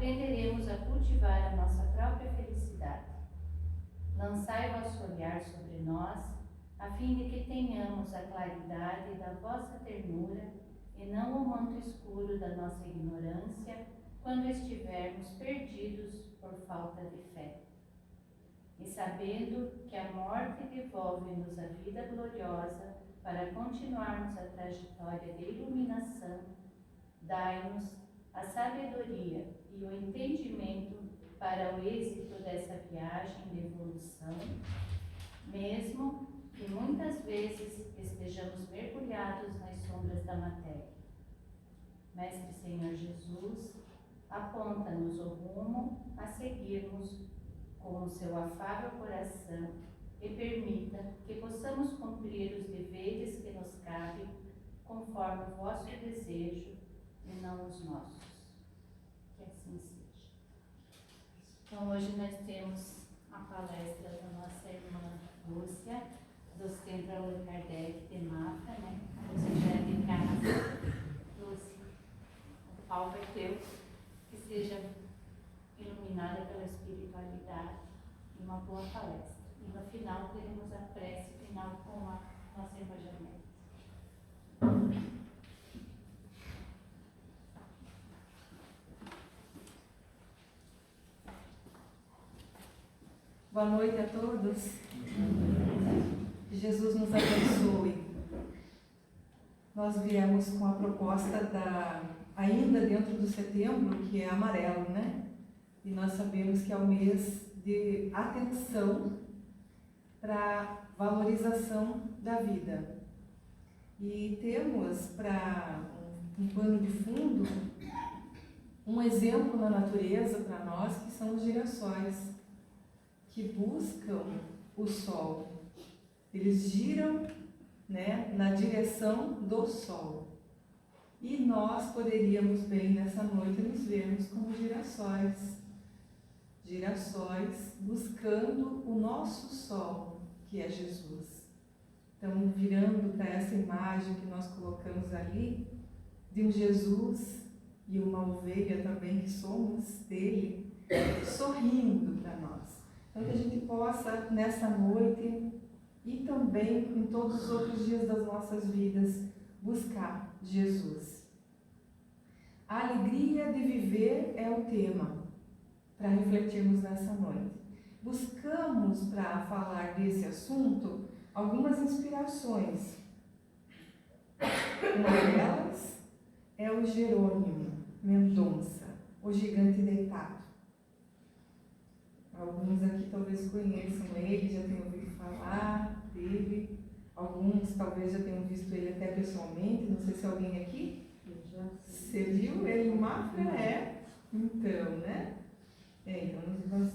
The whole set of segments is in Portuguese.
aprenderemos a cultivar a nossa própria felicidade. Lançai vosso olhar sobre nós, a fim de que tenhamos a claridade da vossa ternura e não o manto escuro da nossa ignorância, quando estivermos perdidos por falta de fé. E sabendo que a morte devolve-nos a vida gloriosa para continuarmos a trajetória de iluminação, dai-nos a sabedoria e o entendimento para o êxito dessa viagem de evolução, mesmo que muitas vezes estejamos mergulhados nas sombras da matéria. Mestre Senhor Jesus, aponta-nos o rumo a seguirmos com o seu afável coração e permita que possamos cumprir os deveres que nos cabem conforme o vosso desejo e não os nossos. Que assim seja. Então hoje nós temos a palestra da nossa irmã Lúcia, do Centro Allan Kardec de Mafra, né? Você já é de casa. Lúcia, o palco é teu, que seja iluminada pela espiritualidade e uma boa palestra. E no final teremos a prece final com a nossa irmã Janete. Boa noite a todos. Que Jesus nos abençoe. Nós viemos com a proposta ainda dentro do setembro, que é amarelo, né? E nós sabemos que é o mês de atenção para valorização da vida. E temos para um pano de fundo um exemplo na natureza para nós, que são os girassóis, que buscam o sol. Eles giram, né, na direção do sol. E nós poderíamos bem nessa noite nos vermos como girassóis. Girassóis buscando o nosso sol, que é Jesus. Então, virando para essa imagem que nós colocamos ali, de um Jesus e uma ovelha também que somos dele, sorrindo para nós. Então, que a gente possa, nessa noite e também em todos os outros dias das nossas vidas, buscar Jesus. A alegria de viver é o tema para refletirmos nessa noite. Buscamos, para falar desse assunto, algumas inspirações. Uma delas é o Jerônimo Mendonça, o Gigante Deitado. Alguns aqui talvez conheçam ele, já tenham ouvido falar dele. Alguns talvez já tenham visto ele até pessoalmente. Não sei se alguém aqui. Você viu ele no Mafra? É. Então, né? Então, nós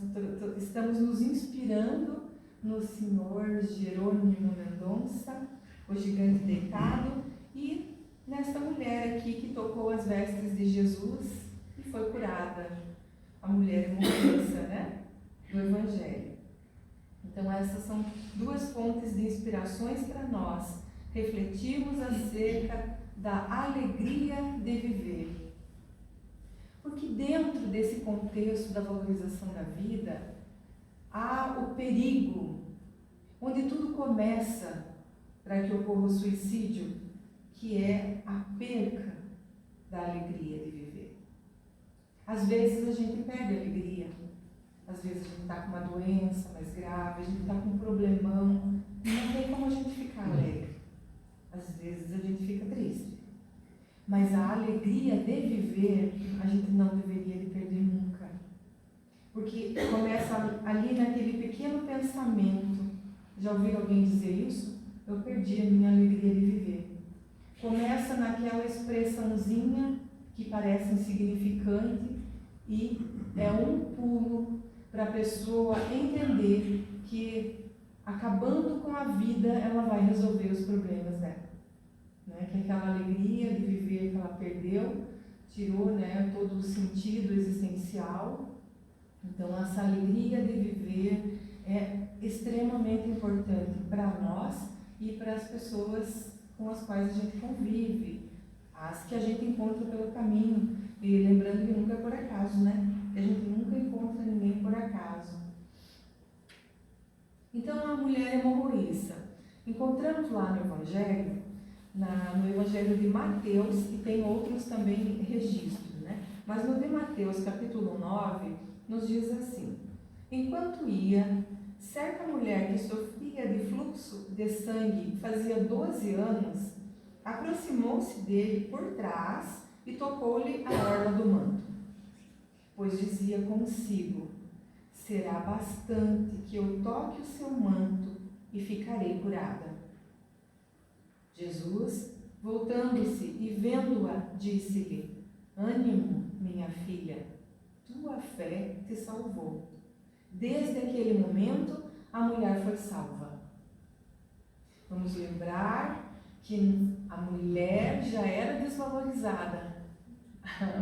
estamos nos inspirando no senhor Jerônimo Mendonça, o Gigante Deitado, e nesta mulher aqui que tocou as vestes de Jesus e foi curada. A mulher moça, né? Do Evangelho. Então essas são duas fontes de inspirações para nós refletirmos acerca da alegria de viver. Porque dentro desse contexto da valorização da vida, há o perigo, onde tudo começa para que ocorra o suicídio, que é a perca da alegria de viver. Às vezes a gente perde a alegria. Às vezes a gente está com uma doença mais grave, a gente está com um problemão, e não tem como a gente ficar alegre. Às vezes a gente fica triste. Mas a alegria de viver, a gente não deveria de perder nunca. Porque começa ali naquele pequeno pensamento. Já ouviram alguém dizer isso? Eu perdi a minha alegria de viver. Começa naquela expressãozinha que parece insignificante e é um pulo para a pessoa entender que, acabando com a vida, ela vai resolver os problemas dela. Né? Que aquela alegria de viver que ela perdeu, tirou, né, todo o sentido existencial. Então, essa alegria de viver é extremamente importante para nós e para as pessoas com as quais a gente convive, as que a gente encontra pelo caminho. E lembrando que nunca é por acaso, né? por acaso. Então a mulher hemorroíça. Encontramos lá no Evangelho, no Evangelho de Mateus, e tem outros também registros, né? Mas no de Mateus, capítulo 9, nos diz assim: enquanto ia, certa mulher que sofria de fluxo de sangue fazia 12 anos, aproximou-se dele por trás e tocou-lhe a orla do manto, pois dizia consigo: será bastante que eu toque o seu manto e ficarei curada. Jesus, voltando-se e vendo-a, disse-lhe: ânimo, minha filha, tua fé te salvou. Desde aquele momento, a mulher foi salva. Vamos lembrar que a mulher já era desvalorizada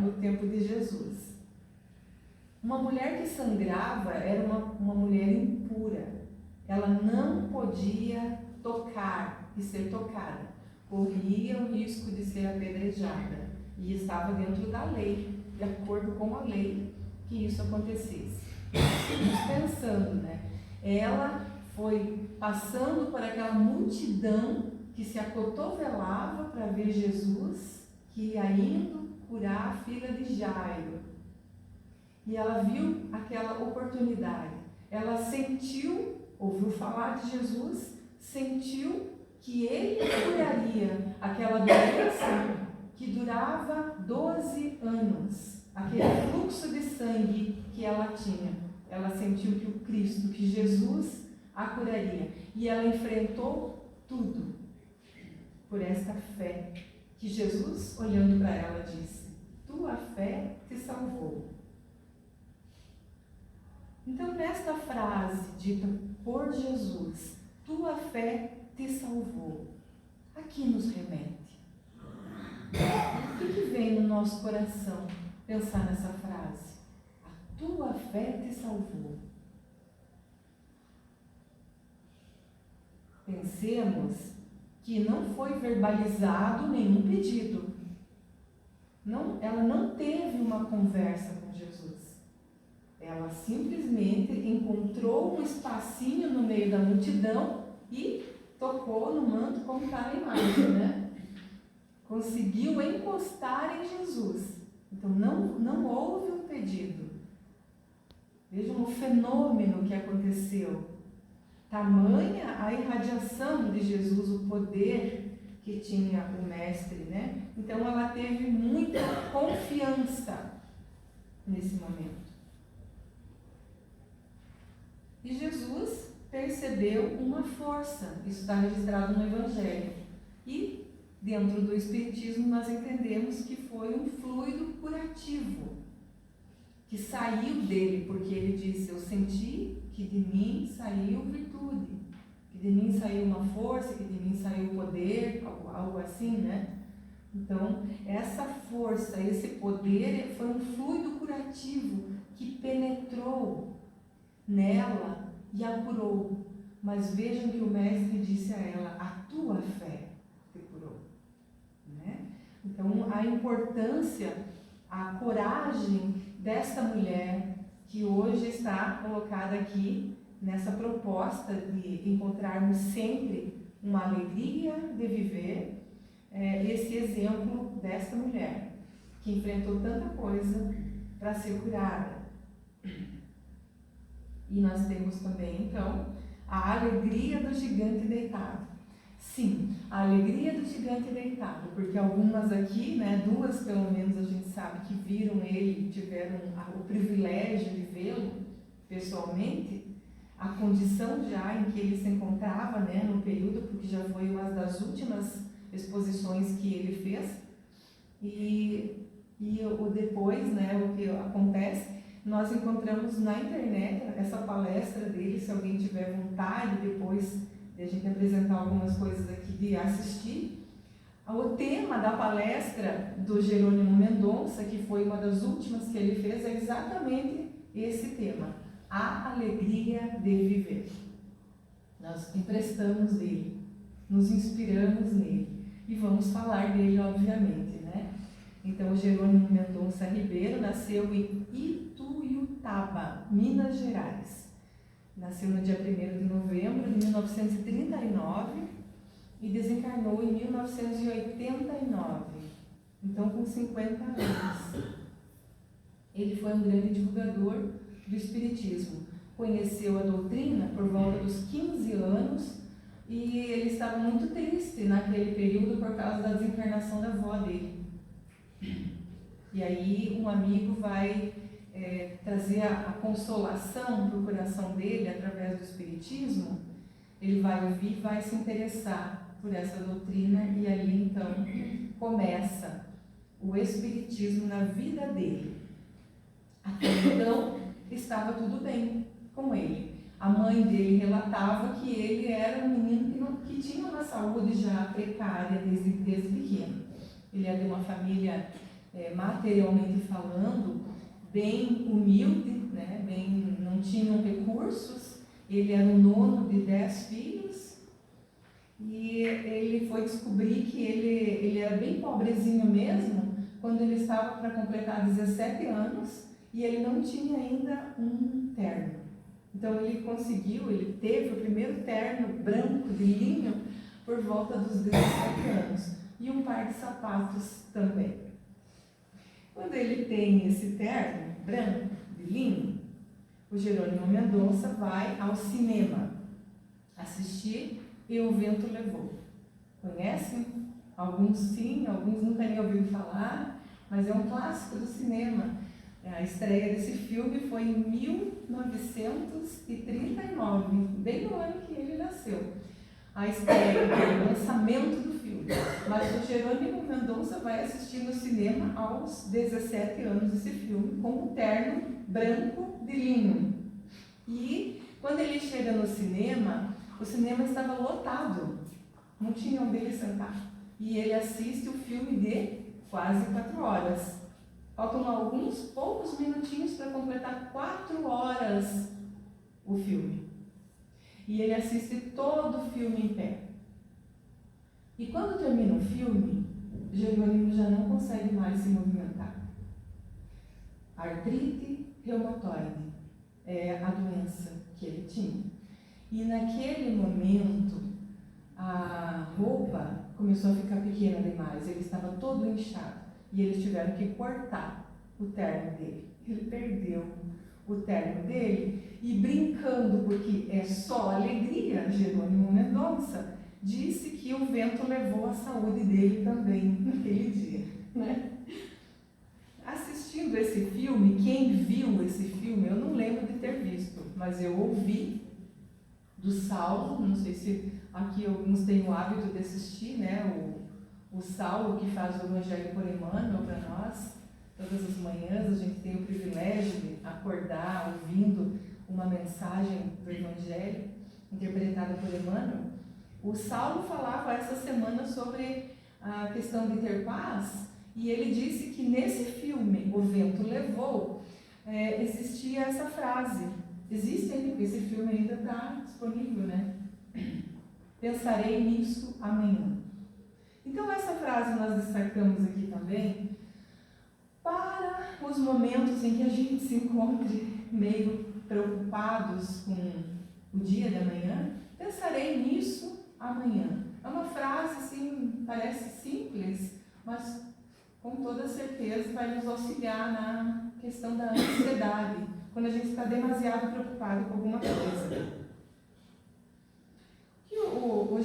no tempo de Jesus. Uma mulher que sangrava era uma mulher impura. Ela não podia tocar e ser tocada. Corria o risco de ser apedrejada. E estava dentro da lei, de acordo com a lei, que isso acontecesse. Pensando, né? Ela foi passando por aquela multidão que se acotovelava para ver Jesus, que ia indo curar a filha de Jairo. E ela viu aquela oportunidade. Ela sentiu, ouviu falar de Jesus, sentiu que ele curaria aquela doença que durava 12 anos. Aquele fluxo de sangue que ela tinha. Ela sentiu que o Cristo, que Jesus a curaria. E ela enfrentou tudo por esta fé. Que Jesus, olhando para ela, disse: tua fé te salvou. Então, nesta frase dita por Jesus, tua fé te salvou, a que nos remete? O que vem no nosso coração pensar nessa frase? A tua fé te salvou. Pensemos que não foi verbalizado nenhum pedido. Ela não teve uma conversa com Jesus. Ela simplesmente encontrou um espacinho no meio da multidão e tocou no manto, como está na imagem, né? Conseguiu encostar em Jesus. Então não houve um pedido. Vejam o fenômeno que aconteceu. Tamanha a irradiação de Jesus, o poder que tinha o mestre, né? Então ela teve muita confiança nesse momento. E Jesus percebeu uma força, isso está registrado no Evangelho. E dentro do Espiritismo nós entendemos que foi um fluido curativo que saiu dele, porque ele disse: eu senti que de mim saiu virtude, que de mim saiu uma força, que de mim saiu poder, algo assim, né? Então, essa força, esse poder foi um fluido curativo que penetrou nela e a curou. Mas vejam que o mestre disse a ela: a tua fé te curou, né? Então, a importância, a coragem desta mulher que hoje está colocada aqui nessa proposta de encontrarmos sempre uma alegria de viver, esse exemplo desta mulher que enfrentou tanta coisa para ser curada. E nós temos também, então, a alegria do gigante deitado. Sim, a alegria do gigante deitado, porque algumas aqui, né, duas pelo menos a gente sabe que viram ele, tiveram o privilégio de vê-lo pessoalmente, a condição já em que ele se encontrava, né, no período, porque já foi uma das últimas exposições que ele fez, e o depois, né, o que acontece, nós encontramos na internet essa palestra dele, se alguém tiver vontade depois de a gente apresentar algumas coisas aqui de assistir. O tema da palestra do Jerônimo Mendonça, que foi uma das últimas que ele fez, é exatamente esse tema: a alegria de viver. Nós emprestamos dele, nos inspiramos nele e vamos falar dele, obviamente, né? Então, o Jerônimo Mendonça Ribeiro nasceu em Ituiutaba, Sorocaba, Minas Gerais. Nasceu no dia 1º de novembro de 1939 e desencarnou em 1989, então com 50 anos. Ele foi um grande divulgador do Espiritismo. Conheceu a doutrina por volta dos 15 anos e ele estava muito triste naquele período por causa da desencarnação da avó dele. E aí um amigo vai trazer a consolação para o coração dele através do Espiritismo. Ele vai ouvir, vai se interessar por essa doutrina e ali então começa o Espiritismo na vida dele. Até então estava tudo bem com ele. A mãe dele relatava que ele era um menino que tinha uma saúde já precária desde pequeno. Ele era de uma família, materialmente falando, bem humilde, né? Não tinham recursos. Ele era o 9º de 10 filhos e ele foi descobrir que ele era bem pobrezinho mesmo quando ele estava para completar 17 anos e ele não tinha ainda um terno. Então ele teve o primeiro terno branco de linho por volta dos 17 anos e um par de sapatos também. Quando ele tem esse terno branco de linho, o Jerônimo Mendonça vai ao cinema assistir E o Vento Levou. Conhecem? Alguns sim, alguns nunca nem ouviram falar, mas é um clássico do cinema. A estreia desse filme foi em 1939, bem no ano que ele nasceu. A estreia, o lançamento do filme. Mas o Jerônimo Mendonça vai assistir no cinema aos 17 anos esse filme, com um terno branco de linho. E quando ele chega no cinema, o cinema estava lotado, não tinha onde ele sentar. E ele assiste o filme de quase 4 horas. Faltam alguns poucos minutinhos para completar 4 horas o filme. E ele assiste todo o filme em pé. E quando termina o filme, Jerônimo já não consegue mais se movimentar. Artrite reumatoide é a doença que ele tinha. E naquele momento, a roupa começou a ficar pequena demais, ele estava todo inchado. E eles tiveram que cortar o terno dele. Ele perdeu o terno dele e, brincando, porque é só alegria, Jerônimo Mendonça disse que o vento levou a saúde dele também naquele dia, né? Assistindo esse filme, quem viu esse filme, eu não lembro de ter visto, mas eu ouvi do Saulo, não sei se aqui alguns têm o hábito de assistir, né? O Saulo, que faz o Evangelho por Emmanuel para nós, todas as manhãs a gente tem o privilégio de acordar ouvindo uma mensagem do Evangelho interpretada por Emmanuel. O Saulo falava essa semana sobre a questão de ter paz e ele disse que nesse filme, O Vento Levou, existia essa frase. Existe ainda, porque esse filme ainda está disponível, né? Pensarei nisso amanhã. Então essa frase nós destacamos aqui também para os momentos em que a gente se encontre meio preocupados com o dia de amanhã. Pensarei nisso amanhã. É uma frase assim, parece simples, mas com toda certeza vai nos auxiliar na questão da ansiedade, quando a gente está demasiado preocupado com alguma coisa. E o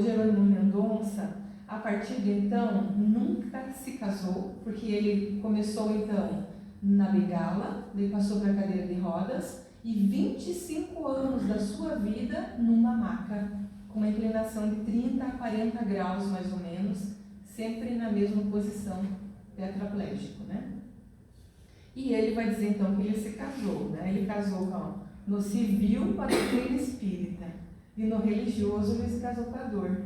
Jerônimo Mendonça, a partir de então, nunca se casou, porque ele começou então na bengala, daí passou para a cadeira de rodas, e 25 anos da sua vida numa maca, com uma inclinação de 30 a 40 graus mais ou menos, sempre na mesma posição, tetraplégico, né? E ele vai dizer então que ele se casou, né? Ele casou no civil para o crime espírita, e no religioso ele se casou para a dor.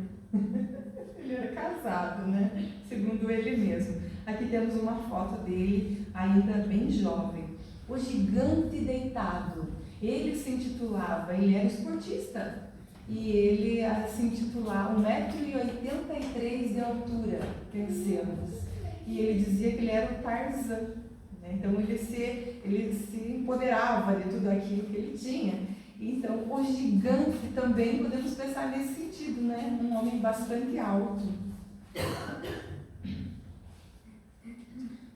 Ele era casado, né? Segundo ele mesmo. Aqui temos uma foto dele, ainda bem jovem. O Gigante Deitado. Ele se intitulava, ele era esportista. E ele se intitulava 1,83 m de altura, pensemos. E ele dizia que ele era o Tarzan, né? Então ele se empoderava de tudo aquilo que ele tinha. Então o gigante também podemos pensar nesse sentido, né? Um homem bastante alto,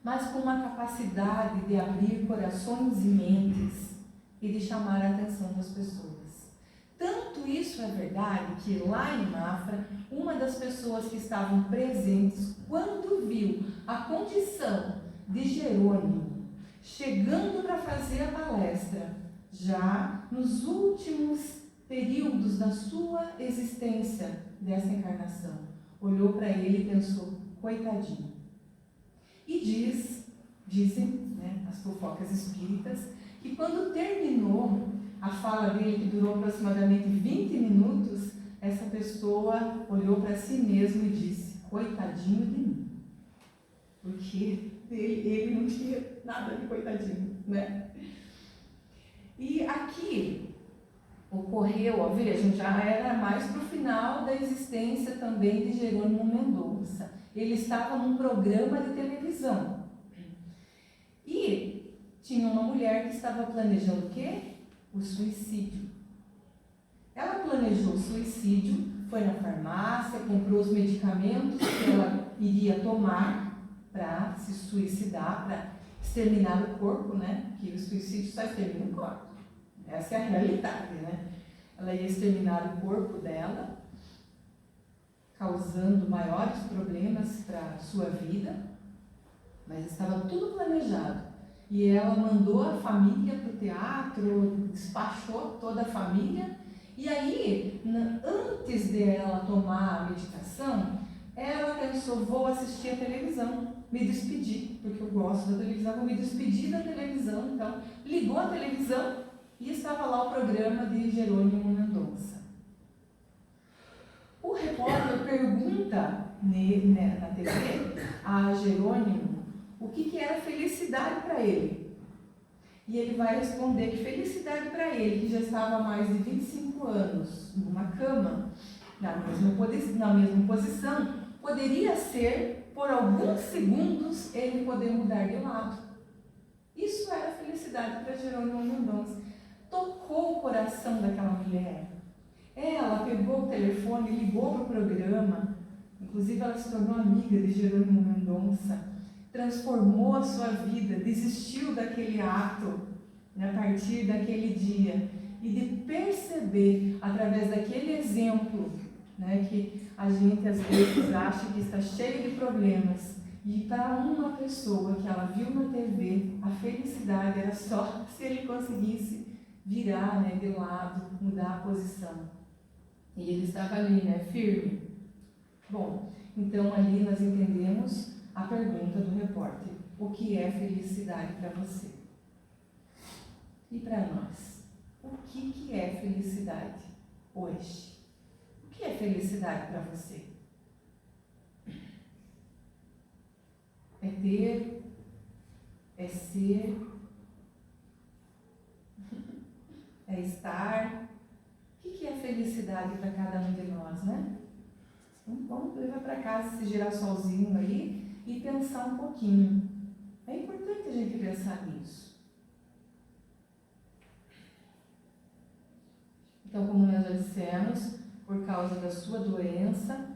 mas com uma capacidade de abrir corações e mentes e de chamar a atenção das pessoas. Tanto isso é verdade que lá em Mafra, uma das pessoas que estavam presentes, quando viu a condição de Jerônimo chegando para fazer a palestra, já nos últimos períodos da sua existência dessa encarnação, olhou para ele e pensou, coitadinho. E dizem, né, as fofocas espíritas, que quando terminou a fala dele, que durou aproximadamente 20 minutos, essa pessoa olhou para si mesmo e disse, coitadinho de mim. Porque ele não tinha nada de coitadinho, né? E aqui ocorreu, vejam, já era mais para o final da existência também de Jerônimo Mendonça. Ele estava num programa de televisão. E tinha uma mulher que estava planejando o quê? O suicídio. Ela planejou o suicídio, foi na farmácia, comprou os medicamentos que ela iria tomar para se suicidar, para exterminar o corpo, né? Que o suicídio só extermina o corpo. Essa é a realidade, né? Ela ia exterminar o corpo dela, causando maiores problemas para a sua vida, mas estava tudo planejado. E ela mandou a família para o teatro, despachou toda a família. E aí, antes de ela tomar a medicação, ela pensou, vou assistir a televisão, me despedir, porque eu gosto da televisão, vou me despedir da televisão. Então, ligou a televisão e estava lá o programa de Jerônimo Mendonça. O repórter pergunta na TV a Jerônimo o que era felicidade para ele. E ele vai responder que felicidade para ele, que já estava há mais de 25 anos numa cama, na mesma posição, poderia ser, por alguns segundos, ele poder mudar de lado. Isso era felicidade para Jerônimo Mendonça. Tocou o coração daquela mulher. Ela pegou o telefone, ligou para o programa, inclusive ela se tornou amiga de Jerônimo Mendonça, transformou a sua vida, desistiu daquele ato, né, a partir daquele dia, e de perceber, através daquele exemplo, né, que a gente às vezes acha que está cheio de problemas, e para uma pessoa que ela viu na TV, a felicidade era só se ele conseguisse virar, né, de lado, mudar a posição. E ele estava ali, né, firme. Bom, então ali nós entendemos a pergunta do repórter: o que é felicidade para você? E para nós? O que é felicidade hoje? O que é felicidade para você? É ter, é ser, é estar. O que é felicidade para cada um de nós, né? Então, vamos levar para casa esse girassolzinho aí e pensar um pouquinho. É importante a gente pensar nisso. Então, como nós já dissemos, por causa da sua doença,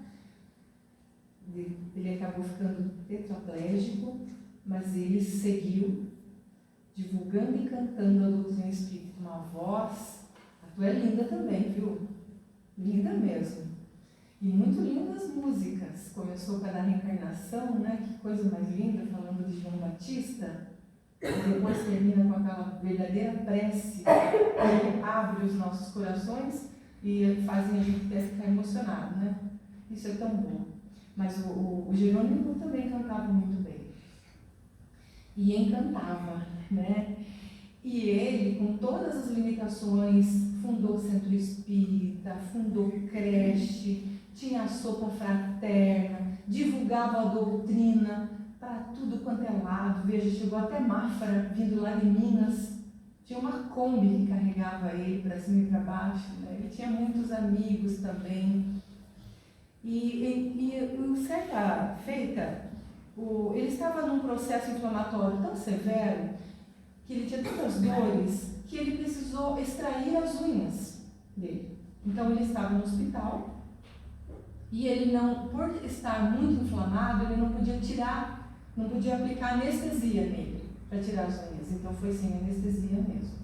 ele acabou ficando tetraplégico, mas ele seguiu divulgando e cantando a doutrina espírita. Uma voz, a tua é linda também, viu? Linda mesmo. E muito lindas músicas. Começou com a da reencarnação, né? Que coisa mais linda, falando de João Batista. E depois termina com aquela verdadeira prece que abre os nossos corações e fazem a gente até ficar emocionado, né? Isso é tão bom. Mas o Jerônimo também cantava muito bem. E encantava, né? E ele, com todas as limitações, fundou o Centro Espírita, fundou creche, tinha a sopa fraterna, divulgava a doutrina para tudo quanto é lado. Veja, chegou até Mafra, vindo lá de Minas. Tinha uma Kombi que carregava ele para cima e para baixo, né? Ele tinha muitos amigos também. E certa feita, ele estava num processo inflamatório tão severo que ele tinha tantas dores que ele precisou extrair as unhas dele. Então ele estava no hospital e ele não, por estar muito inflamado, ele não podia aplicar anestesia nele para tirar as unhas. Então foi sem anestesia mesmo.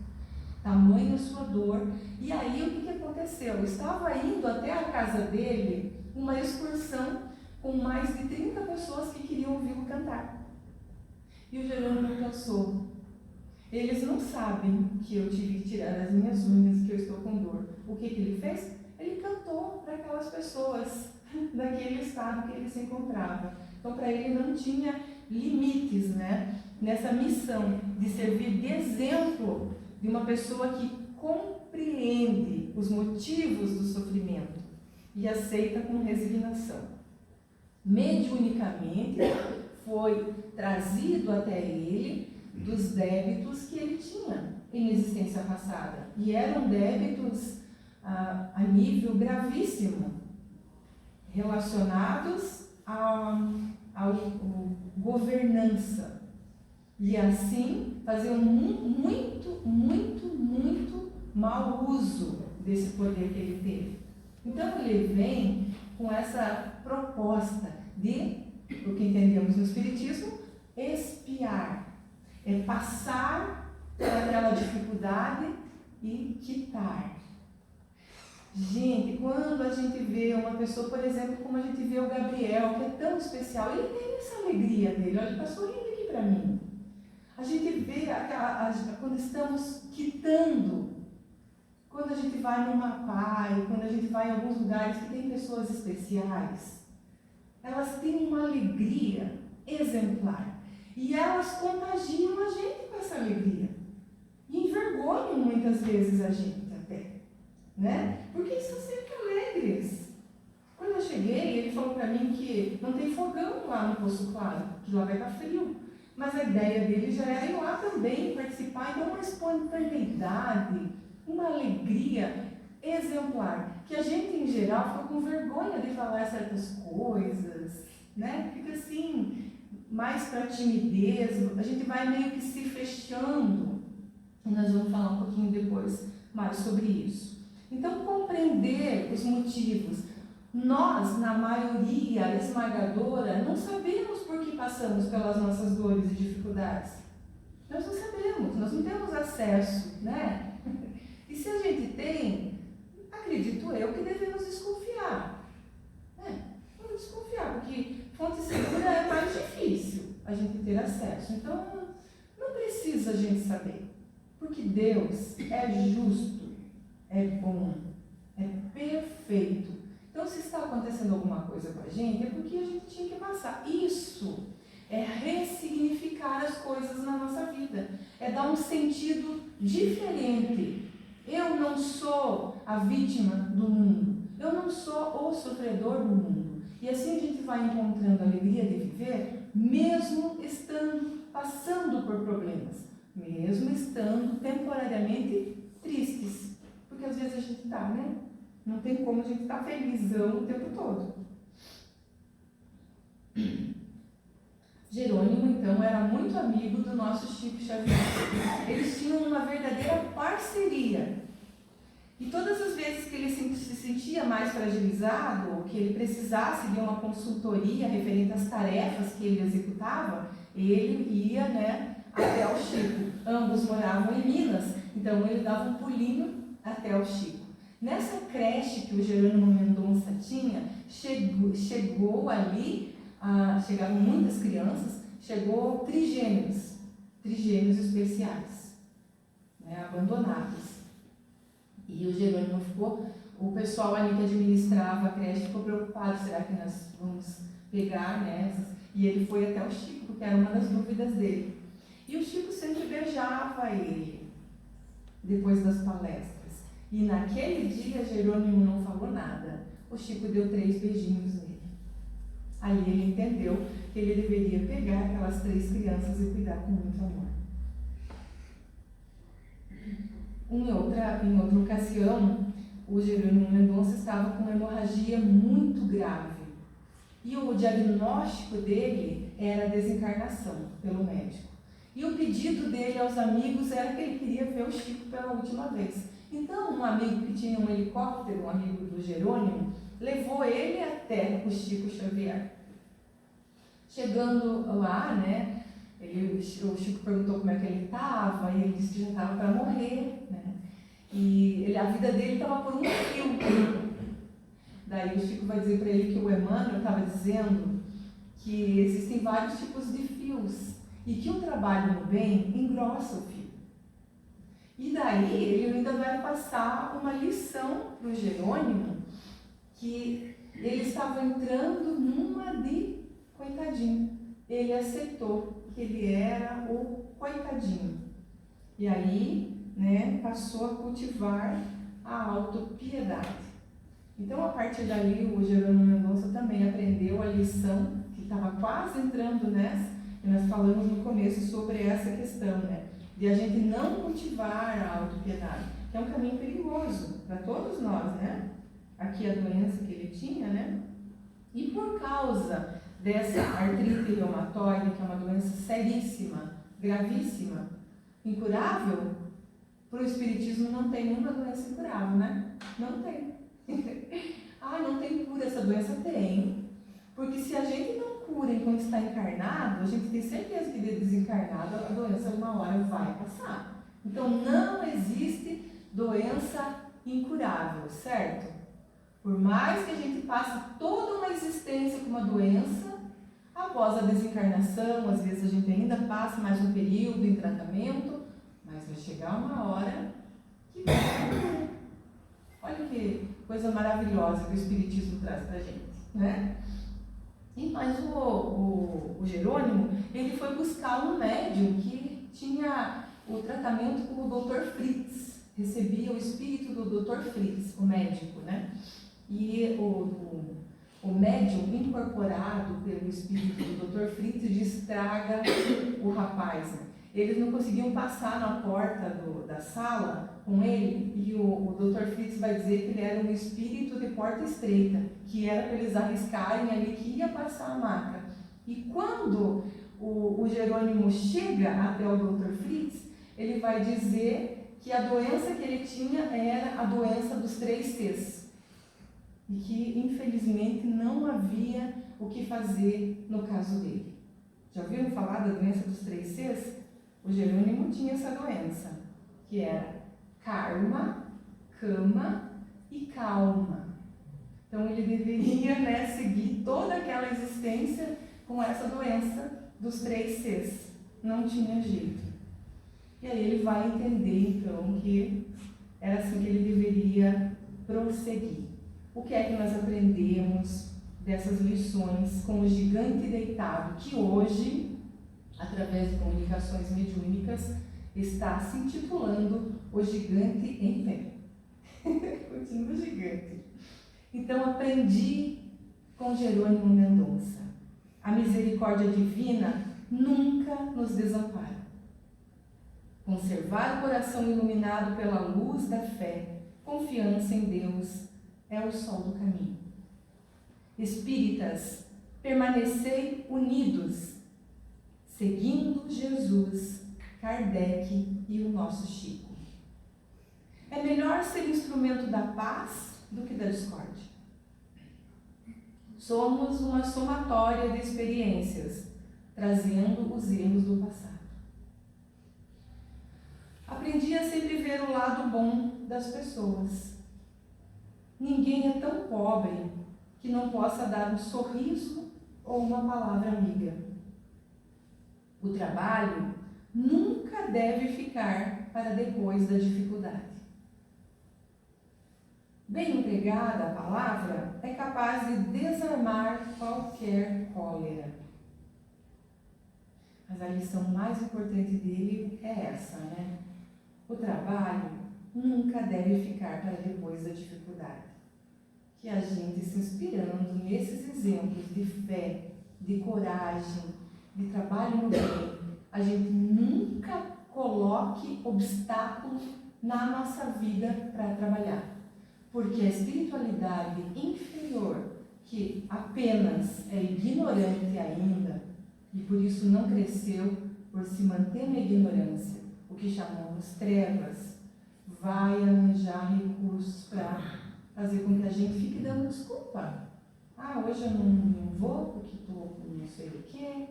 Tamanha sua dor. E aí o que aconteceu? Estava indo até a casa dele uma excursão com mais de 30 pessoas que queriam ouvi-lo cantar. E o Jerônimo pensou: eles não sabem que eu tive que tirar as minhas unhas, que eu estou com dor. O que ele fez? Ele cantou para aquelas pessoas daquele estado que ele se encontrava. Então, para ele não tinha limites, né? Nessa missão de servir de exemplo de uma pessoa que compreende os motivos do sofrimento e aceita com resignação. Mediunicamente foi trazido até ele dos débitos que ele tinha em existência passada. E eram débitos a nível gravíssimo, relacionados à governança. E assim faziam muito mau uso desse poder que ele teve. Então ele vem com essa proposta de, o que entendemos no Espiritismo, expiar. É passar por aquela dificuldade e quitar. Gente, quando a gente vê uma pessoa, por exemplo, como a gente vê o Gabriel, que é tão especial, ele tem essa alegria dele. Olha, ele está sorrindo aqui para mim. A gente vê quando estamos quitando, quando a gente vai no Mapai, quando a gente vai em alguns lugares que tem pessoas especiais, elas têm uma alegria exemplar. E elas contagiam a gente com essa alegria. E envergonham muitas vezes a gente até, né? Porque eles são sempre alegres. Quando eu cheguei, ele falou para mim que não tem fogão lá no Poço Claro, que lá vai estar frio. Mas a ideia dele já era ir lá também participar. Então, uma espontaneidade, uma alegria exemplar, que a gente em geral fica com vergonha de falar certas coisas, né? Fica assim, mais para timidez, a gente vai meio que se fechando. E nós vamos falar um pouquinho depois mais sobre isso. Então, compreender os motivos. Nós, na maioria esmagadora, não sabemos por que passamos pelas nossas dores e dificuldades. Nós não sabemos, nós não temos acesso, né? E se a gente tem, acredito eu que devemos desconfiar. Vamos desconfiar, porque fonte segura é mais difícil a gente ter acesso. Então, não precisa a gente saber. Porque Deus é justo, é bom, é perfeito. Então, se está acontecendo alguma coisa com a gente, é porque a gente tinha que passar. Isso é ressignificar as coisas na nossa vida. É dar um sentido diferente. Eu não sou a vítima do mundo. Eu não sou o sofredor do mundo. E assim a gente vai encontrando a alegria de viver, mesmo passando por problemas. Mesmo estando temporariamente tristes. Porque às vezes a gente está, né? Não tem como a gente estar felizão o tempo todo. Jerônimo, então, era muito amigo do nosso Chico Xavier. Eles tinham uma verdadeira parceria. E todas as vezes que ele se sentia mais fragilizado, ou que ele precisasse de uma consultoria referente às tarefas que ele executava, ele ia, até o Chico. Ambos moravam em Minas, então ele dava um pulinho até o Chico. Nessa creche que o Jerônimo Mendonça tinha, chegou ali, chegaram muitas crianças, chegou trigêmeos especiais, abandonados. E o Jerônimo o pessoal ali que administrava a creche ficou preocupado, será que nós vamos pegar nessas? E ele foi até o Chico, porque era uma das dúvidas dele. E o Chico sempre beijava ele, depois das palestras. E naquele dia, Jerônimo não falou nada. O Chico deu 3 beijinhos nele. Aí ele entendeu que ele deveria pegar aquelas 3 crianças e cuidar com muito amor. Em outra ocasião, o Jerônimo Mendonça estava com uma hemorragia muito grave. E o diagnóstico dele era a desencarnação pelo médico. E o pedido dele aos amigos era que ele queria ver o Chico pela última vez. Então, um amigo que tinha um helicóptero, um amigo do Jerônimo, levou ele até o Chico Xavier. Chegando lá, né, o Chico perguntou como é que ele estava, e ele disse que já estava para morrer, né? E a vida dele estava por um fio. Daí o Chico vai dizer para ele que o Emmanuel estava dizendo que existem vários tipos de fios e que o trabalho no bem engrossa o fio. E daí ele ainda vai passar uma lição para o Jerônimo, que ele estava entrando numa de coitadinho. Ele aceitou que ele era o coitadinho. E aí, né, passou a cultivar a autopiedade. Então, a partir dali, o Jerônimo Mendonça também aprendeu a lição, que estava quase entrando nessa, e nós falamos no começo sobre essa questão, né, de a gente não cultivar a autopiedade, que é um caminho perigoso para todos nós, né? Aqui a doença que ele tinha, né? E por causa dessa artrite reumatoide, que é uma doença seríssima, gravíssima, incurável, para o Espiritismo não tem nenhuma doença incurável, né? Não tem. Não tem cura essa doença? Tem. Porque se a gente não cura enquanto está encarnado, a gente tem certeza que de desencarnado a doença uma hora vai passar. Então não existe doença incurável, certo? Por mais que a gente passe toda uma existência com uma doença, após a desencarnação, às vezes a gente ainda passa mais um período em tratamento, mas vai chegar uma hora que vai ter. Olha que coisa maravilhosa que o Espiritismo traz para a gente, né? Mas o Jerônimo, ele foi buscar um médium que tinha o tratamento com o Dr. Fritz, recebia o espírito do Dr. Fritz, o médico, né? E o médium incorporado pelo espírito do Dr. Fritz destraga o rapaz, né? Eles não conseguiam passar na porta da sala com ele, e o Dr. Fritz vai dizer que ele era um espírito de porta estreita, que era para eles arriscarem ali que ia passar a maca. E quando o Jerônimo chega até o Dr. Fritz, ele vai dizer que a doença que ele tinha era a doença dos 3 Cs. E que, infelizmente, não havia o que fazer no caso dele. Já ouviram falar da doença dos 3 Cs? O Jerônimo tinha essa doença, que era karma, cama e calma. Então ele deveria, né, seguir toda aquela existência com essa doença dos 3 Cs. Não tinha jeito. E aí ele vai entender, então, que era assim que ele deveria prosseguir. O que é que nós aprendemos dessas lições com o gigante deitado, que hoje, através de comunicações mediúnicas, está se intitulando O Gigante em Pé. Continua gigante. Então, aprendi com Jerônimo Mendonça. A misericórdia divina nunca nos desampara. Conservar o coração iluminado pela luz da fé, confiança em Deus, é o sol do caminho. Espíritas, permanecei unidos, seguindo Jesus, Kardec e o nosso Chico. É melhor ser instrumento da paz do que da discórdia. Somos uma somatória de experiências, trazendo os erros do passado. Aprendi a sempre ver o lado bom das pessoas. Ninguém é tão pobre que não possa dar um sorriso ou uma palavra amiga. O trabalho nunca deve ficar para depois da dificuldade. Bem empregada a palavra é capaz de desarmar qualquer cólera. Mas a lição mais importante dele é essa, né? O trabalho nunca deve ficar para depois da dificuldade. Que a gente, se inspirando nesses exemplos de fé, de coragem, de trabalho no bem, a gente nunca coloque obstáculos na nossa vida para trabalhar. Porque a espiritualidade inferior, que apenas é ignorante ainda, e por isso não cresceu, por se manter na ignorância, o que chamamos trevas, vai arranjar recursos para fazer com que a gente fique dando desculpa. Hoje eu não vou porque estou com não sei o quê.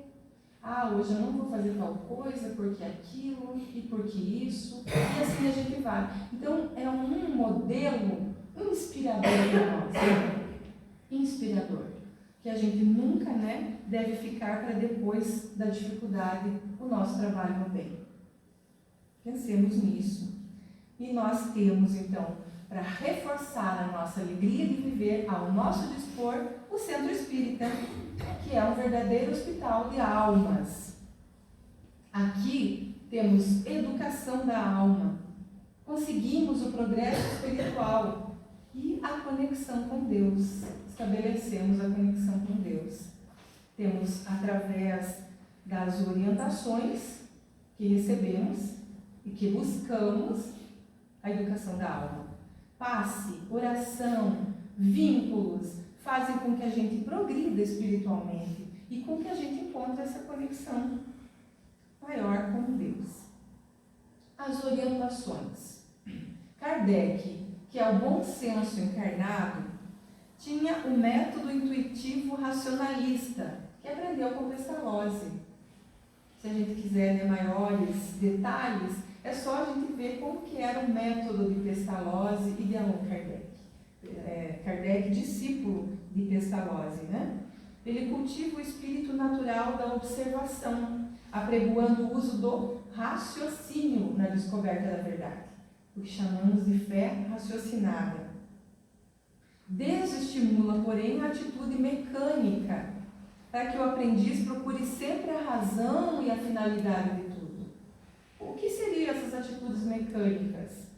Hoje eu não vou fazer tal coisa porque aquilo e porque isso. E assim a gente vai. Então é um modelo inspirador para nós. Inspirador. Que a gente nunca, deve ficar para depois da dificuldade o nosso trabalho no bem. Pensemos nisso. E nós temos, então, para reforçar a nossa alegria de viver ao nosso dispor, o Centro Espírita, que é um verdadeiro hospital de almas. Aqui temos educação da alma, conseguimos o progresso espiritual e a conexão com Deus. Estabelecemos a conexão com Deus. Temos, através das orientações que recebemos e que buscamos, a educação da alma. Passe, oração, vínculos fazem com que a gente progrida espiritualmente e com que a gente encontre essa conexão maior com Deus. As orientações. Kardec, que é o bom senso encarnado, tinha o método intuitivo racionalista, que aprendeu com Pestalozzi. Se a gente quiser ver maiores detalhes, é só a gente ver como que era o método de Pestalozzi e de Allan Kardec. Kardec, discípulo de Pestalozzi, Ele cultiva o espírito natural da observação, apregoando o uso do raciocínio na descoberta da verdade, o que chamamos de fé raciocinada. Desestimula, porém, a atitude mecânica, para que o aprendiz procure sempre a razão e a finalidade de tudo. O que seriam essas atitudes mecânicas?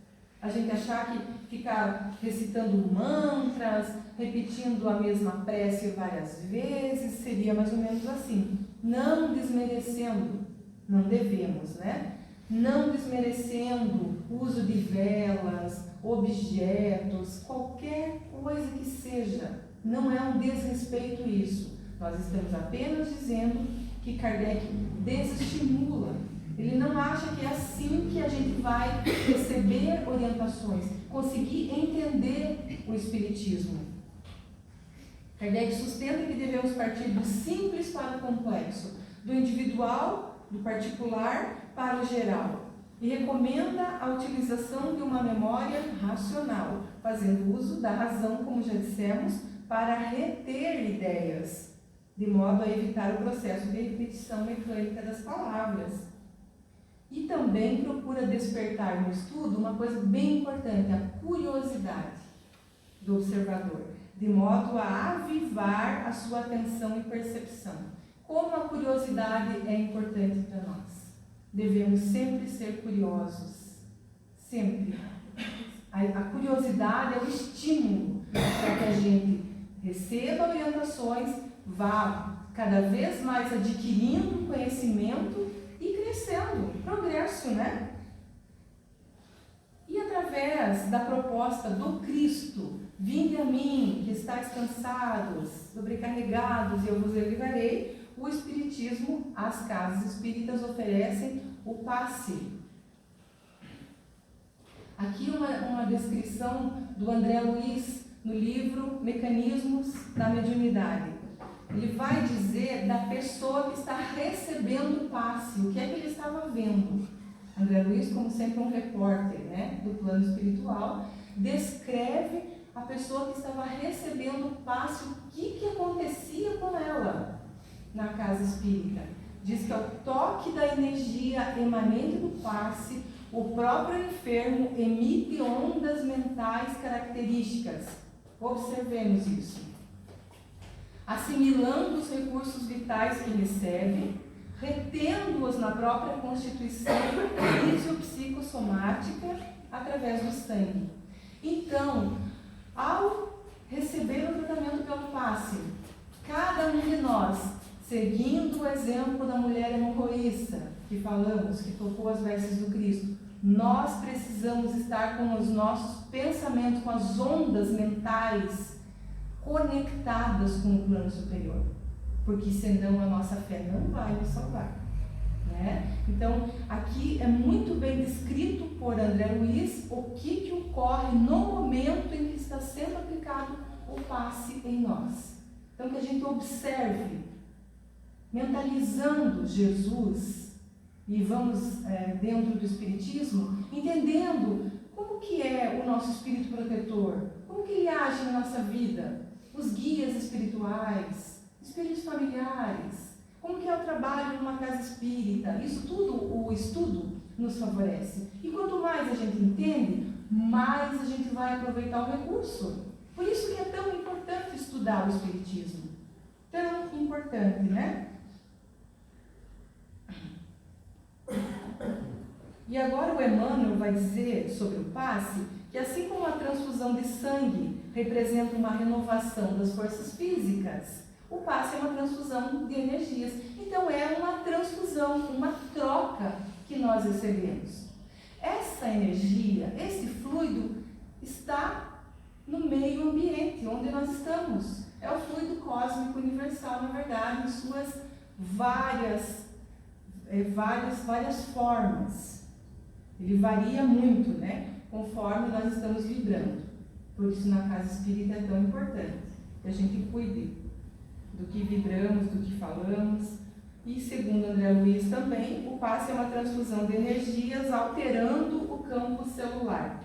A gente achar que ficar recitando mantras, repetindo a mesma prece várias vezes, seria mais ou menos assim. Não desmerecendo, não devemos, Não desmerecendo o uso de velas, objetos, qualquer coisa que seja. Não é um desrespeito isso. Nós estamos apenas dizendo que Kardec desestimula. Ele não acha que é assim que a gente vai receber orientações, conseguir entender o Espiritismo. Kardec sustenta que devemos partir do simples para o complexo, do individual, do particular para o geral, e recomenda a utilização de uma memória racional, fazendo uso da razão, como já dissemos, para reter ideias, de modo a evitar o processo de repetição mecânica das palavras. E também procura despertar no estudo uma coisa bem importante, a curiosidade do observador, de modo a avivar a sua atenção e percepção. Como a curiosidade é importante para nós. Devemos sempre ser curiosos, sempre. A curiosidade é o estímulo para que a gente receba orientações, vá cada vez mais adquirindo conhecimento e crescendo, progresso, E através da proposta do Cristo, vinde a mim, que estáis cansados, sobrecarregados, e eu vos aliviarei, o Espiritismo, as casas espíritas oferecem o passe. Aqui uma descrição do André Luiz no livro Mecanismos da Mediunidade. Ele vai dizer da pessoa que está recebendo o passe, o que é que ele estava vendo. André Luiz, como sempre um repórter do plano espiritual, descreve a pessoa que estava recebendo o passe, o que acontecia com ela na casa espírita. Diz que ao toque da energia emanente do passe, o próprio enfermo emite ondas mentais características. Observemos isso. Assimilando os recursos vitais que recebe, retendo-os na própria constituição fisiopsicossomática através do sangue. Então, ao receber o tratamento pelo passe, cada um de nós, seguindo o exemplo da mulher hemorroísta, que falamos, que tocou as vestes do Cristo, nós precisamos estar com os nossos pensamentos, com as ondas mentais conectadas com o plano superior. porque senão a nossa fé não vai nos salvar, né? Então, aqui é muito bem descrito por André Luiz o que ocorre no momento em que está sendo aplicado o passe em nós. Então, que a gente observe, mentalizando Jesus, e vamos dentro do Espiritismo, entendendo como que é o nosso Espírito protetor, como que ele age na nossa vida, os guias espirituais, espíritos familiares, como que é o trabalho numa casa espírita. Isso tudo o estudo nos favorece. E quanto mais a gente entende, mais a gente vai aproveitar o recurso. Por isso que é tão importante estudar o Espiritismo. Tão importante, né? E agora o Emmanuel vai dizer sobre o passe que, assim como a transfusão de sangue representa uma renovação das forças físicas, o passe é uma transfusão de energias. Então é uma transfusão, uma troca que nós recebemos. Essa energia, esse fluido está no meio ambiente onde nós estamos. É o fluido cósmico universal, na verdade, em suas várias formas. Ele varia muito, né? Conforme nós estamos vibrando. Por isso, na casa espírita é tão importante que a gente cuide do que vibramos, do que falamos. E segundo André Luiz também, o passe é uma transfusão de energias alterando o campo celular.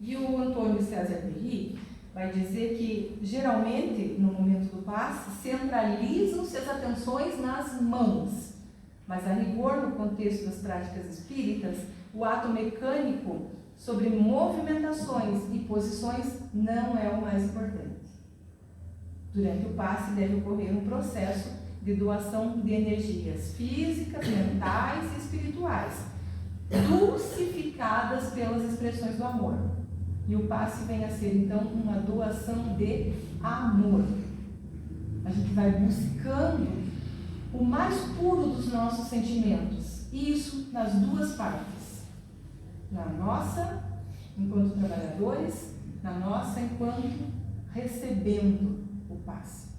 E o Antônio César Perry vai dizer que, geralmente, no momento do passe, centralizam-se as atenções nas mãos. Mas, a rigor, no contexto das práticas espíritas, o ato mecânico sobre movimentações e posições não é o mais importante. Durante o passe deve ocorrer um processo de doação de energias físicas, mentais e espirituais, dulcificadas pelas expressões do amor. E o passe vem a ser, então, uma doação de amor. A gente vai buscando o mais puro dos nossos sentimentos. E isso nas duas partes. Na nossa, enquanto trabalhadores, na nossa, enquanto recebendo o passe.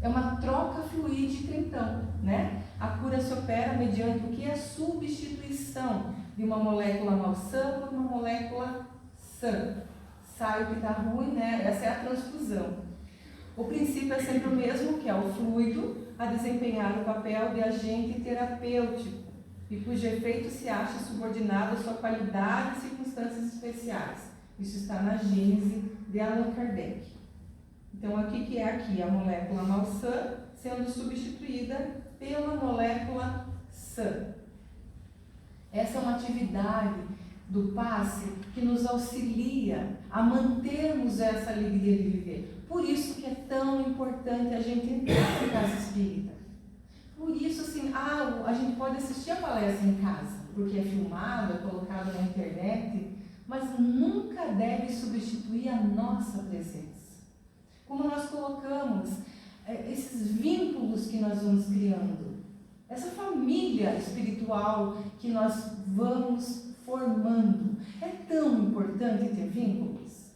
É uma troca fluídica, então, né? A cura se opera mediante o que é a substituição de uma molécula malsã por uma molécula sã. Sai o que está ruim, né? Essa é a transfusão. O princípio é sempre o mesmo, que é o fluido a desempenhar o papel de agente terapêutico e cujo efeito se acha subordinado à sua qualidade e circunstâncias especiais. Isso está na Gênese de Allan Kardec. Então, aqui que é aqui a molécula malsã sendo substituída pela molécula sã. Essa é uma atividade do passe que nos auxilia a mantermos essa alegria de viver. Por isso que é tão importante a gente entrar na casa espírita. Por isso, assim, a gente pode assistir a palestra em casa, porque é filmado, é colocado na internet, mas nunca deve substituir a nossa presença. Como nós colocamos esses vínculos que nós vamos criando, essa família espiritual que nós vamos formando. É tão importante ter vínculos.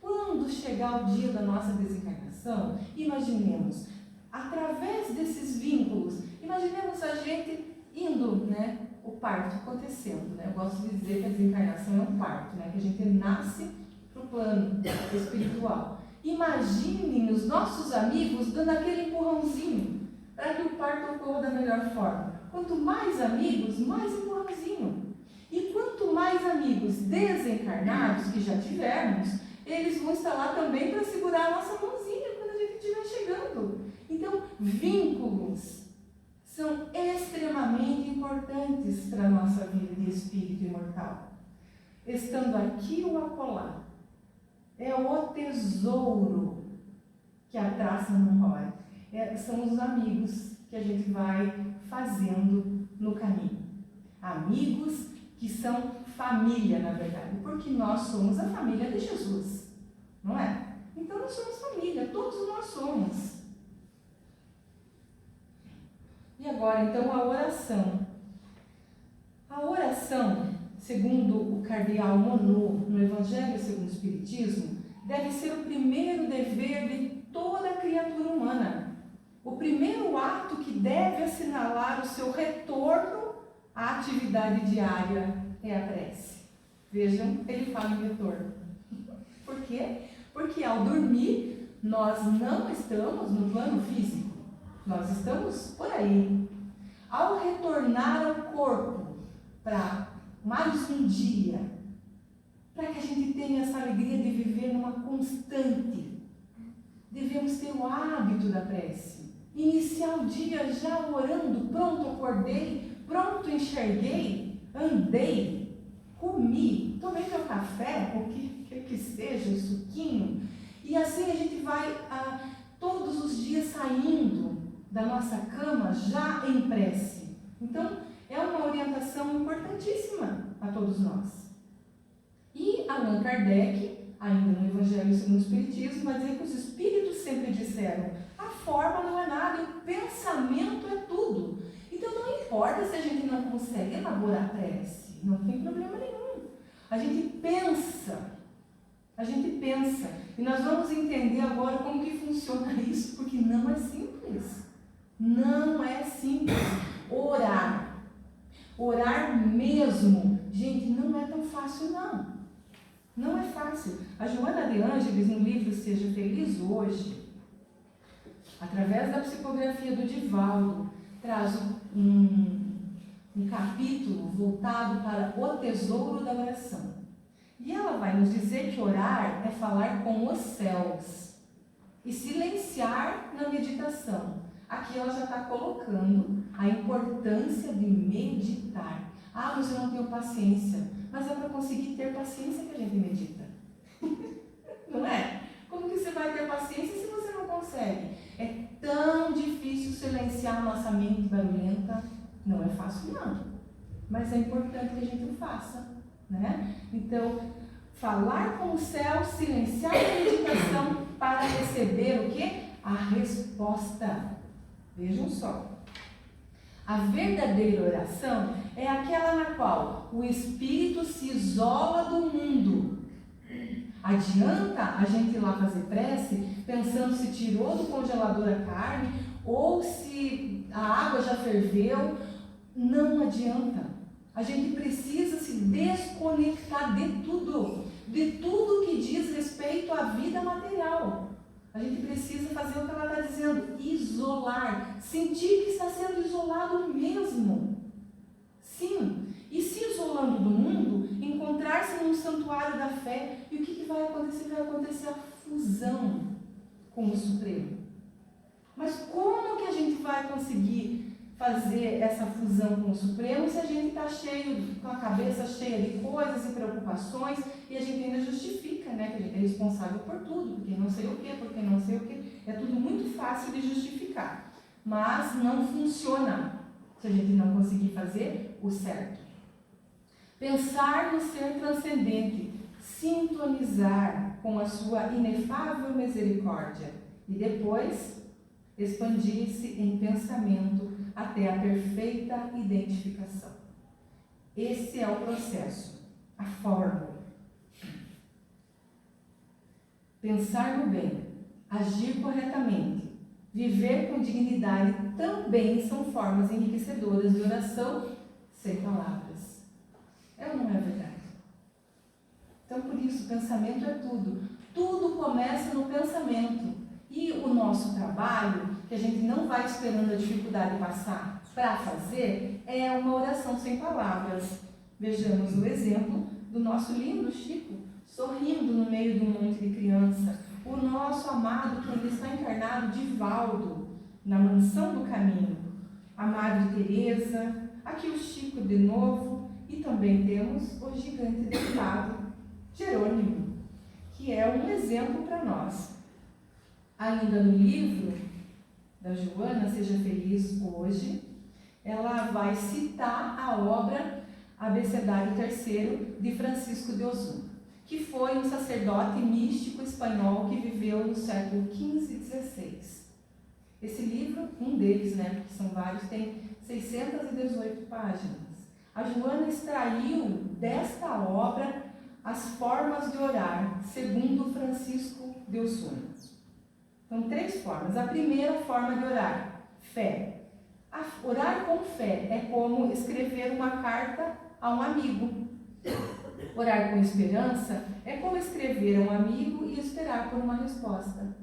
Quando chegar o dia da nossa desencarnação, imaginemos, através desses vínculos, imaginemos a gente indo, né, o parto acontecendo, né? Eu gosto de dizer que a desencarnação é um parto, né? Que a gente nasce para o plano espiritual. Imaginem os nossos amigos dando aquele empurrãozinho para que o parto ocorra da melhor forma. Quanto mais amigos, mais empurrãozinho. E quanto mais amigos desencarnados que já tivermos, eles vão estar lá também para segurar a nossa mãozinha quando a gente estiver chegando. Então, vínculos são extremamente importantes para a nossa vida de espírito imortal. Estando aqui ou acolá, é o tesouro que a traça não rói. São os amigos que a gente vai fazendo no caminho. Amigos que são família, na verdade, porque nós somos a família de Jesus, não é? Então nós somos família, todos nós somos. E agora, então, a oração. A oração, segundo o cardeal Monod, no Evangelho segundo o Espiritismo, deve ser o primeiro dever de toda a criatura humana. O primeiro ato que deve assinalar o seu retorno à atividade diária é a prece. Vejam, ele fala em retorno. Por quê? Porque ao dormir, nós não estamos no plano físico, nós estamos por aí. Ao retornar ao corpo para mais um dia, para que a gente tenha essa alegria de viver numa constante, devemos ter o hábito da prece. Iniciar o dia já orando, pronto, acordei, pronto, enxerguei, andei, comi, tomei meu café, o que seja, o suquinho, e assim a gente vai todos os dias saindo da nossa cama já em prece. Então, é uma orientação importantíssima a todos nós. E Allan Kardec, ainda no Evangelho segundo o Espiritismo, vai dizer que os Espíritos sempre disseram: a forma não é nada, o pensamento é tudo. Então não importa se a gente não consegue elaborar prece, não tem problema nenhum. A gente pensa, e nós vamos entender agora como que funciona isso, porque não é simples. Não é simples. Orar mesmo, gente, não é tão fácil não. Não é fácil. A Joana de Ângeles, no livro Seja Feliz Hoje, através da psicografia do Divaldo, traz um capítulo voltado para o tesouro da oração. E ela vai nos dizer que orar é falar com os céus e silenciar na meditação. Aqui ela já está colocando a importância de meditar. Ah, mas eu não tenho paciência. Mas é para conseguir ter paciência que a gente medita. Não é? Como que você vai ter paciência se você não consegue? É tão difícil silenciar a nossa mente barulhenta. Não é fácil não. Mas é importante que a gente o faça, né? Então, falar com o céu, silenciar a meditação para receber o quê? A resposta. Vejam só. A verdadeira oração é aquela na qual o espírito se isola do mundo. Adianta a gente ir lá fazer prece pensando se tirou do congelador a carne ou se a água já ferveu. Não adianta. A gente precisa se desconectar de tudo que diz respeito à vida material. A gente precisa fazer o que ela está dizendo, isolar, sentir que está sendo isolado mesmo. Sim, e se isolando do mundo, encontrar-se num santuário da fé, e o que vai acontecer? Vai acontecer a fusão com o Supremo. Mas como que a gente vai conseguir fazer essa fusão com o Supremo se a gente está cheio, com a cabeça cheia de coisas e preocupações, e a gente ainda justifica, né, que a gente é responsável por tudo, porque não sei o que, é tudo muito fácil de justificar, mas não funciona se a gente não conseguir fazer o certo. Pensar no ser transcendente, sintonizar com a sua inefável misericórdia e depois expandir-se em pensamento até a perfeita identificação. Esse é o processo, a fórmula. Pensar no bem, agir corretamente, viver com dignidade também são formas enriquecedoras de oração sem palavras. É ou não é verdade? Então, por isso, pensamento é tudo. Tudo começa no pensamento. E o nosso trabalho, que a gente não vai esperando a dificuldade passar para fazer, é uma oração sem palavras. Vejamos o exemplo do nosso lindo Chico, sorrindo no meio de um monte de criança. O nosso amado, que ainda está encarnado, Divaldo, na Mansão do Caminho. A Madre Teresa, aqui o Chico de novo, e também temos o gigante deitado, Jerônimo, que é um exemplo para nós. Ainda no livro da Joana, Seja Feliz Hoje, ela vai citar a obra Abecedário Terceiro de Francisco de Osuna, que foi um sacerdote místico espanhol que viveu no século XV e XVI. Esse livro, um deles, né, porque são vários, tem 618 páginas. A Joana extraiu desta obra as formas de orar, segundo Francisco de Osuna. Então, 3 formas. A primeira forma de orar, fé. Orar com fé é como escrever uma carta a um amigo. Orar com esperança é como escrever a um amigo e esperar por uma resposta.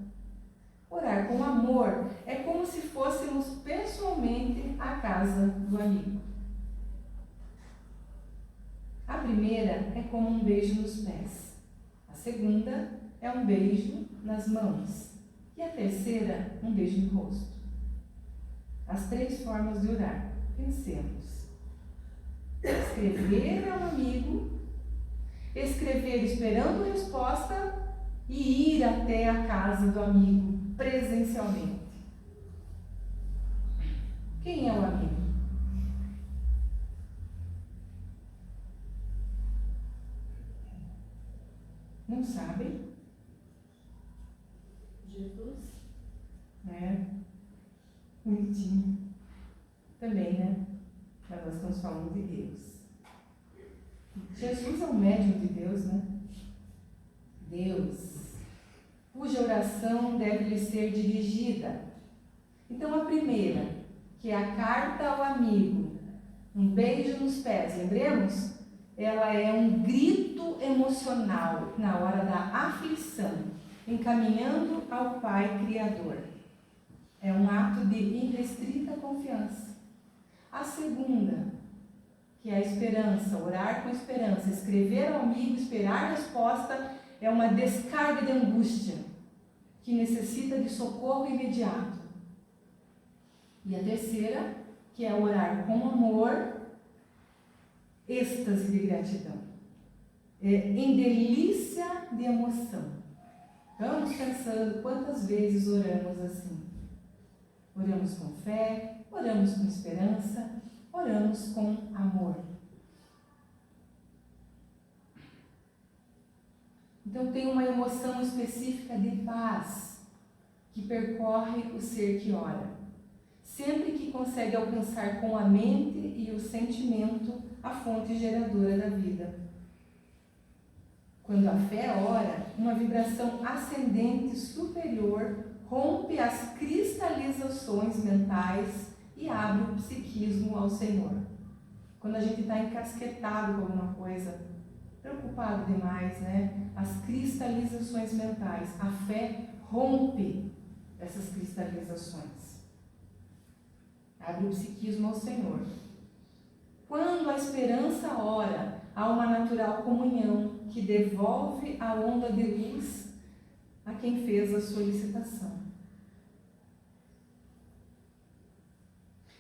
Orar com amor é como se fôssemos pessoalmente à casa do amigo. A primeira é como um beijo nos pés. A segunda é um beijo nas mãos. E a terceira, um beijo no rosto. As 3 formas de orar. Pensemos. Escrever a um amigo, escrever esperando resposta e ir até a casa do amigo presencialmente. Quem é o amigo? Não sabem? Jesus. Bonitinho. Também, né? Mas nós estamos falando de Deus. Jesus é o médium de Deus, né? Deus, cuja oração deve lhe ser dirigida. Então, a primeira, que é a carta ao amigo, um beijo nos pés, lembremos? Ela é um grito emocional na hora da aflição, encaminhando ao Pai Criador. É um ato de irrestrita confiança. A segunda, que é a esperança, orar com esperança, escrever ao amigo, esperar resposta, é uma descarga de angústia, que necessita de socorro imediato. E a terceira, que é orar com amor, êxtase de gratidão, em delícia de emoção. Vamos pensando quantas vezes oramos assim. Oramos com fé, oramos com esperança, oramos com amor. Então tem uma emoção específica de paz que percorre o ser que ora. Sempre que consegue alcançar com a mente e o sentimento a fonte geradora da vida. Quando a fé ora, uma vibração ascendente superior rompe as cristalizações mentais e abre o psiquismo ao Senhor. Quando a gente está encasquetado com alguma coisa, preocupado demais, né? As cristalizações mentais, a fé rompe essas cristalizações. Abre o psiquismo ao Senhor. Quando a esperança ora, há uma natural comunhão que devolve a onda de luz a quem fez a solicitação.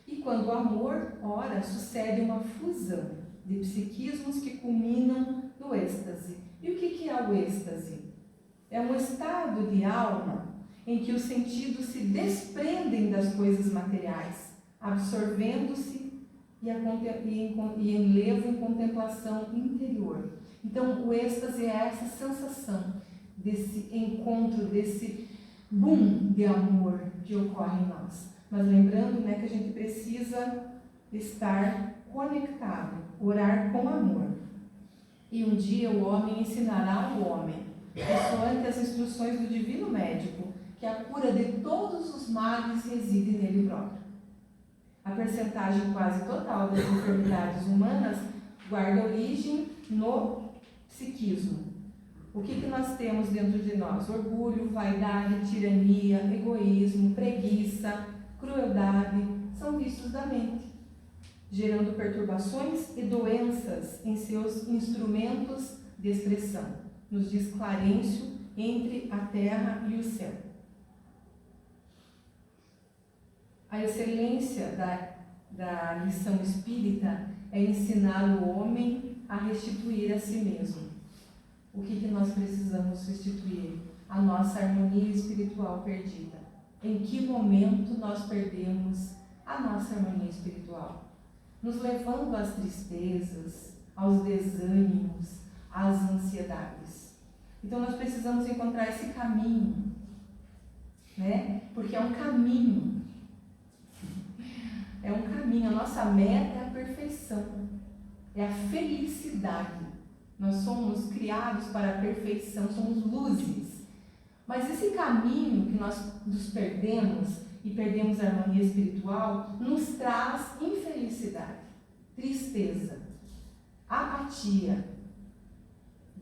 E quando o amor ora, sucede uma fusão de psiquismos que culminam no êxtase. E o que é o êxtase? É um estado de alma em que os sentidos se desprendem das coisas materiais, absorvendo-se e enlevam em contemplação interior. Então, o êxtase é essa sensação desse encontro, desse boom de amor que ocorre em nós. Mas lembrando, né, que a gente precisa estar conectado, orar com amor. E um dia o homem ensinará ao homem, consoante as instruções do divino médico, que a cura de todos os males reside nele próprio. A percentagem quase total das enfermidades humanas guarda origem no psiquismo. O que nós temos dentro de nós? Orgulho, vaidade, tirania, egoísmo, preguiça, crueldade, são vícios da mente, gerando perturbações e doenças em seus instrumentos de expressão. Nos diz Clarencio, entre a terra e o céu. A excelência da lição espírita é ensinar o homem a restituir a si mesmo. O que nós precisamos restituir? A nossa harmonia espiritual perdida. Em que momento nós perdemos a nossa harmonia espiritual? Nos levando às tristezas, aos desânimos, às ansiedades. Então nós precisamos encontrar esse caminho, né? Porque é um caminho. É um caminho. A nossa meta é a perfeição, é a felicidade. Nós somos criados para a perfeição, somos luzes. Mas esse caminho que nós nos perdemos e perdemos a harmonia espiritual nos traz infelicidade, tristeza, apatia,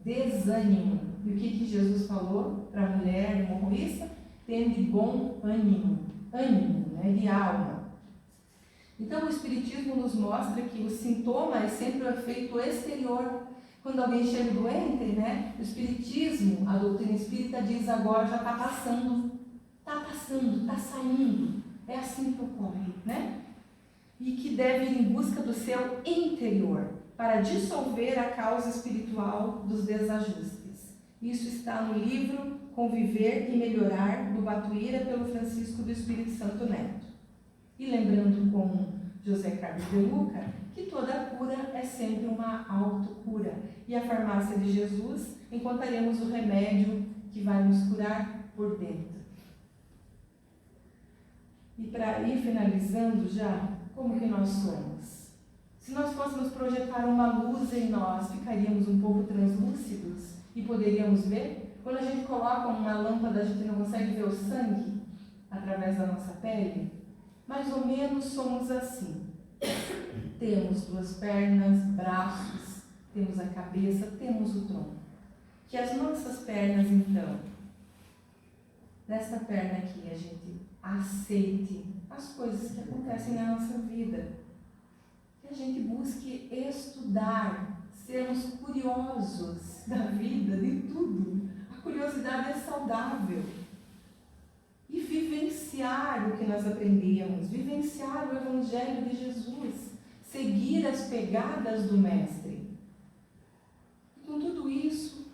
desânimo. E o que Jesus falou para a mulher hemorroísta? Tende bom ânimo, de alma. Então o Espiritismo nos mostra que o sintoma é sempre o efeito exterior. Quando alguém chega doente, o Espiritismo, a doutrina espírita diz agora já está passando, está saindo. É assim que ocorre, E que deve ir em busca do seu interior, para dissolver a causa espiritual dos desajustes. Isso está no livro Conviver e Melhorar, do Batuíra, pelo Francisco do Espírito Santo Neto. E lembrando com José Carlos de Luca, que toda cura é sempre uma autocura. E a farmácia de Jesus, encontraremos o remédio que vai nos curar por dentro. E para ir finalizando já, como que nós somos? Se nós fôssemos projetar uma luz em nós, ficaríamos um pouco translúcidos e poderíamos ver? Quando a gente coloca uma lâmpada, a gente não consegue ver o sangue através da nossa pele? Mais ou menos somos assim. Temos duas pernas, braços, temos a cabeça, temos o tronco. Que as nossas pernas, então, nesta perna aqui, a gente aceite as coisas que acontecem na nossa vida. Que a gente busque estudar, sermos curiosos da vida, de tudo. A curiosidade é saudável. E vivenciar o que nós aprendemos, vivenciar o Evangelho de Jesus, seguir as pegadas do Mestre. E com tudo isso,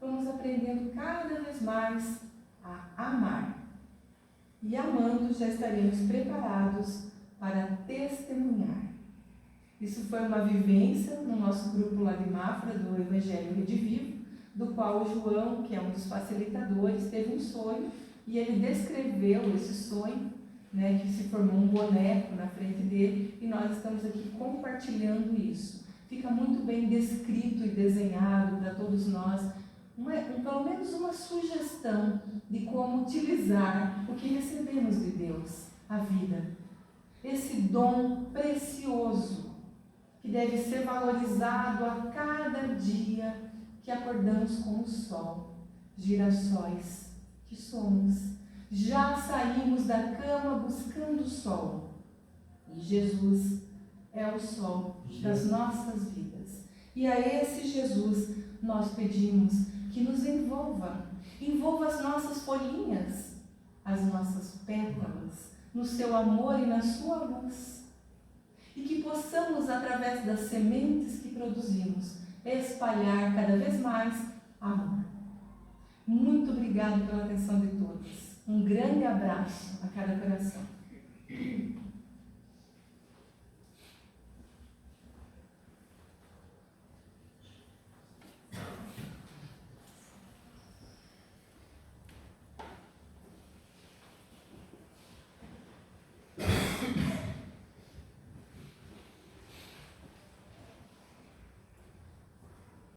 vamos aprendendo cada vez mais a amar. E amando, já estaremos preparados para testemunhar. Isso foi uma vivência no nosso grupo lá de Mafra, do Evangelho Redivivo, do qual o João, que é um dos facilitadores, teve um sonho. E ele descreveu esse sonho, que se formou um boneco na frente dele, e nós estamos aqui compartilhando isso. Fica muito bem descrito e desenhado para todos nós, pelo menos uma sugestão de como utilizar o que recebemos de Deus, a vida. Esse dom precioso, que deve ser valorizado a cada dia que acordamos com o sol, girassóis que somos. Já saímos da cama buscando o sol. E Jesus é o sol das nossas vidas. E a esse Jesus nós pedimos que nos envolva as nossas folhinhas, as nossas pétalas, no seu amor e na sua luz. E que possamos, através das sementes que produzimos, espalhar cada vez mais amor. Muito obrigada pela atenção de todos. Um grande abraço a cada coração.